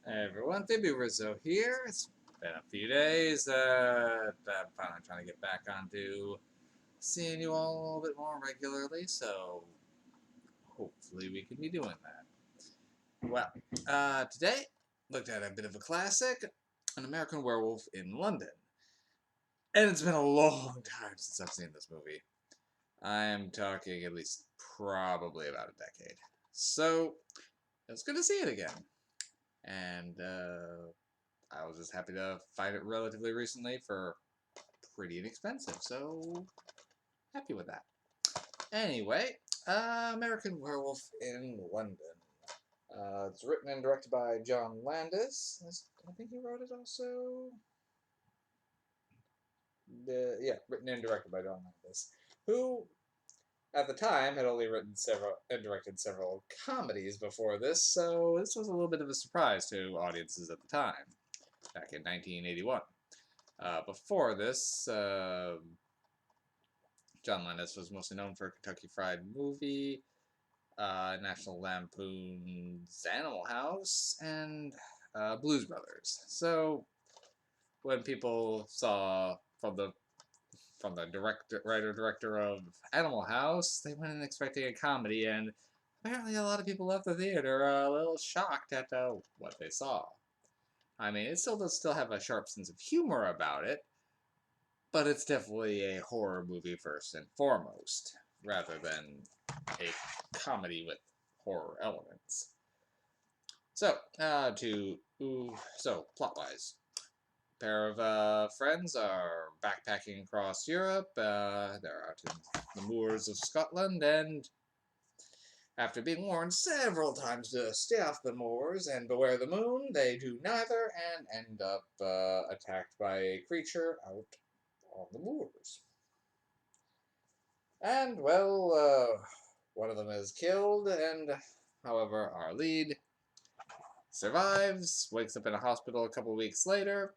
Hey everyone, Baby Rizzo here. It's been a few days. I'm finally trying to get back onto seeing you all a little bit more regularly, so hopefully we can be doing that. Well, today looked at a bit of a classic, An American Werewolf in London. And it's been a long time since I've seen this movie. I am talking at least probably about a decade. So, it's good to see it again. And, I was just happy to find it relatively recently for pretty inexpensive, so happy with that. Anyway, American Werewolf in London. It's written and directed by John Landis. I think he wrote it also. Yeah, written and directed by John Landis, who at the time had only written several and directed several comedies before this, so this was a little bit of a surprise to audiences at the time, back in 1981. Before this, John Landis was mostly known for Kentucky Fried Movie, National Lampoon's Animal House, and Blues Brothers. So when people saw from the writer director of Animal House, they went in expecting a comedy, and apparently a lot of people left the theater a little shocked at what they saw. I mean, it still does have a sharp sense of humor about it, but it's definitely a horror movie first and foremost, rather than a comedy with horror elements. So, plot-wise, a pair of friends are backpacking across Europe. They're out in the moors of Scotland, and after being warned several times to stay off the moors and beware the moon, they do neither and end up attacked by a creature out on the moors. And, well, one of them is killed, and, however, our lead survives, wakes up in a hospital a couple weeks later,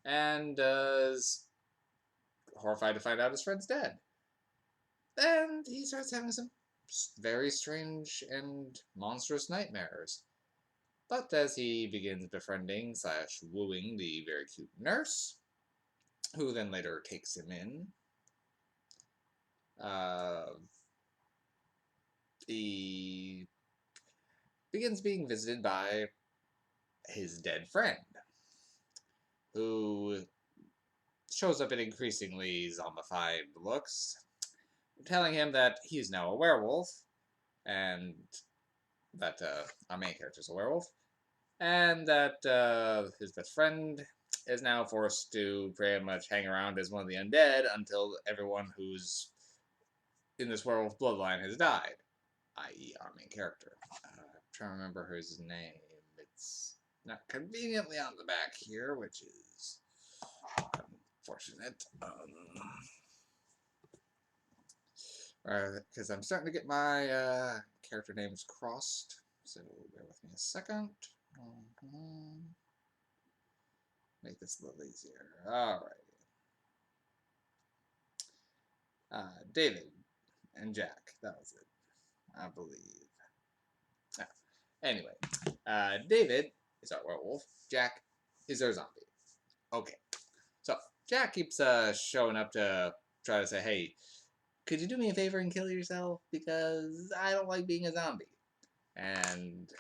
and is horrified to find out his friend's dead. And he starts having some very strange and monstrous nightmares. But as he begins befriending / wooing the very cute nurse, who then later takes him in, he begins being visited by his dead friend, who shows up in increasingly zombified looks, telling him that he's now a werewolf, and that our main character is a werewolf, and that his best friend is now forced to pretty much hang around as one of the undead until everyone who's in this werewolf bloodline has died, i.e. our main character. I'm trying to remember his name. It's not conveniently on the back here, which is unfortunate. Because I'm starting to get my character names crossed, so bear with me a second. Make this a little easier. Alright. David and Jack. That was it, I believe. Anyway, David is our werewolf. Jack is our zombie. Okay. So, Jack keeps showing up to try to say, hey, could you do me a favor and kill yourself? Because I don't like being a zombie. And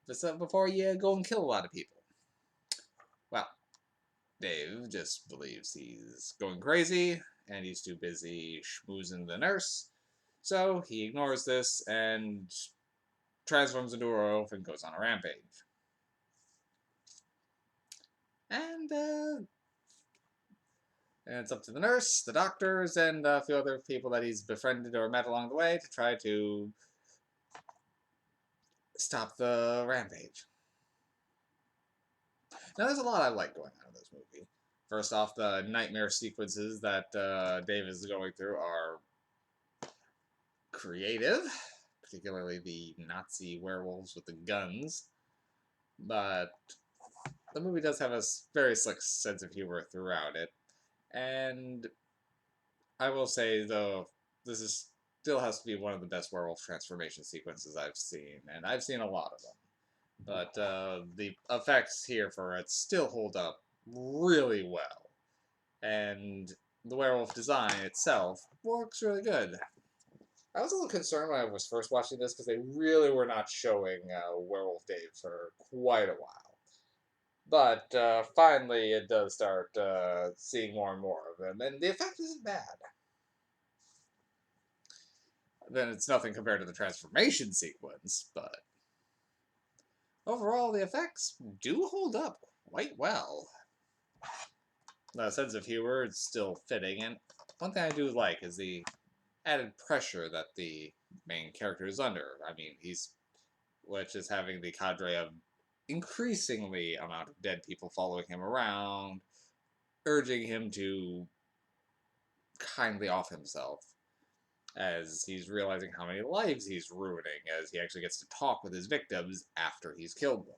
before you go and kill a lot of people. Well, Dave just believes he's going crazy, and he's too busy schmoozing the nurse. So he ignores this and transforms into a werewolf and goes on a rampage. And it's up to the nurse, the doctors, and a few other people that he's befriended or met along the way to try to stop the rampage. Now, there's a lot I like going on in this movie. First off, the nightmare sequences that Dave is going through are creative, particularly the Nazi werewolves with the guns. But the movie does have a very slick sense of humor throughout it. And I will say, though, still has to be one of the best werewolf transformation sequences I've seen, and I've seen a lot of them. But the effects here for it still hold up really well. And the werewolf design itself works really good. I was a little concerned when I was first watching this because they really were not showing Werewolf Dave for quite a while. But finally, it does start seeing more and more of him, and the effect isn't bad. Then it's nothing compared to the transformation sequence, but overall, the effects do hold up quite well. The sense of humor is still fitting, and one thing I do like is the added pressure that the main character is under. I mean, which is having the cadre of increasingly amount of dead people following him around, urging him to kindly off himself as he's realizing how many lives he's ruining as he actually gets to talk with his victims after he's killed them.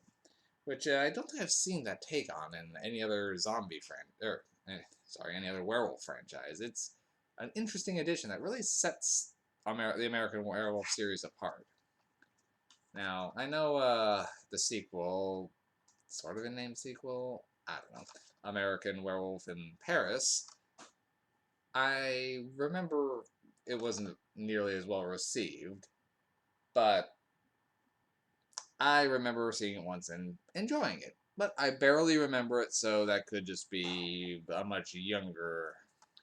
Which I don't think I've seen that take on in any other any other werewolf franchise. It's an interesting addition that really sets the American Werewolf series apart. Now, I know the sequel, sort of a named sequel, I don't know, American Werewolf in Paris, I remember it wasn't nearly as well received, but I remember seeing it once and enjoying it. But I barely remember it, so that could just be a much younger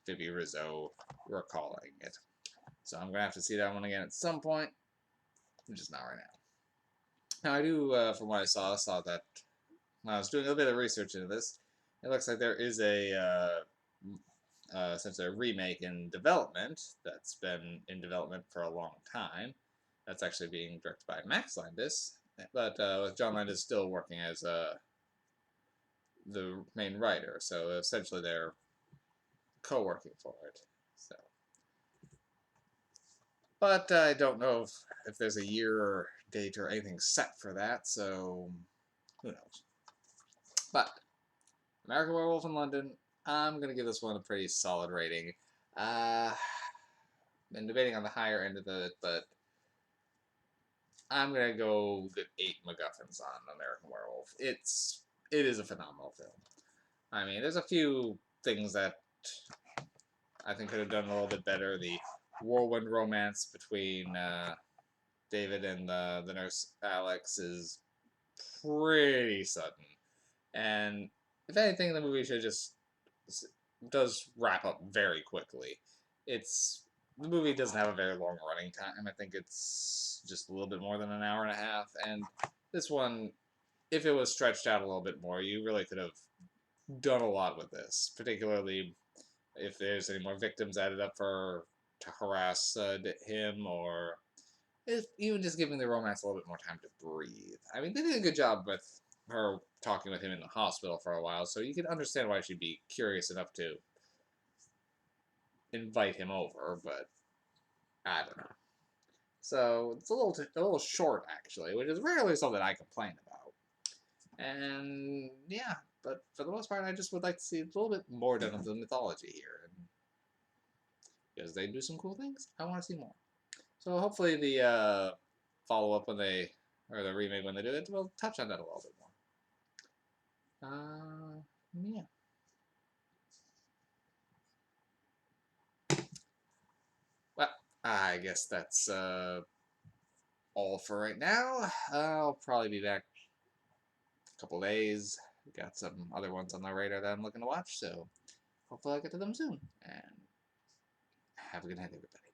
Phoebe Rizzo recalling it. So I'm going to have to see that one again at some point, just not right now. Now, I do, from what I saw that when I was doing a little bit of research into this, it looks like there is essentially a remake in development that's been in development for a long time. That's actually being directed by Max Landis, but with John Landis still working as the main writer, so essentially they're co-working for it. So, but I don't know if there's a year or date or anything set for that, so who knows. But American Werewolf in London, I'm gonna give this one a pretty solid rating. Been debating on the higher end of it, but I'm gonna go good 8 MacGuffins on American Werewolf. It is a phenomenal film. I mean, there's a few things that I think could have done a little bit better. The whirlwind romance between David and the nurse Alex is pretty sudden, and if anything, the movie should just does wrap up very quickly. The movie doesn't have a very long running time. I think it's just a little bit more than an hour and a half, and this one, if it was stretched out a little bit more, you really could have done a lot with this, particularly if there's any more victims added up to harass him, or if even just giving the romance a little bit more time to breathe. I mean, they did a good job with her talking with him in the hospital for a while, so you can understand why she'd be curious enough to invite him over, but I don't know. So it's a little short actually, which is rarely something I complain about. And yeah, but for the most part, I just would like to see a little bit more done of the mythology here, and because they do some cool things, I want to see more. So hopefully the follow up or the remake when they do it will touch on that a little bit more. Yeah. Well, I guess that's all for right now. I'll probably be back in a couple days. Got some other ones on the radar that I'm looking to watch, so hopefully I'll get to them soon. And have a good night, everybody.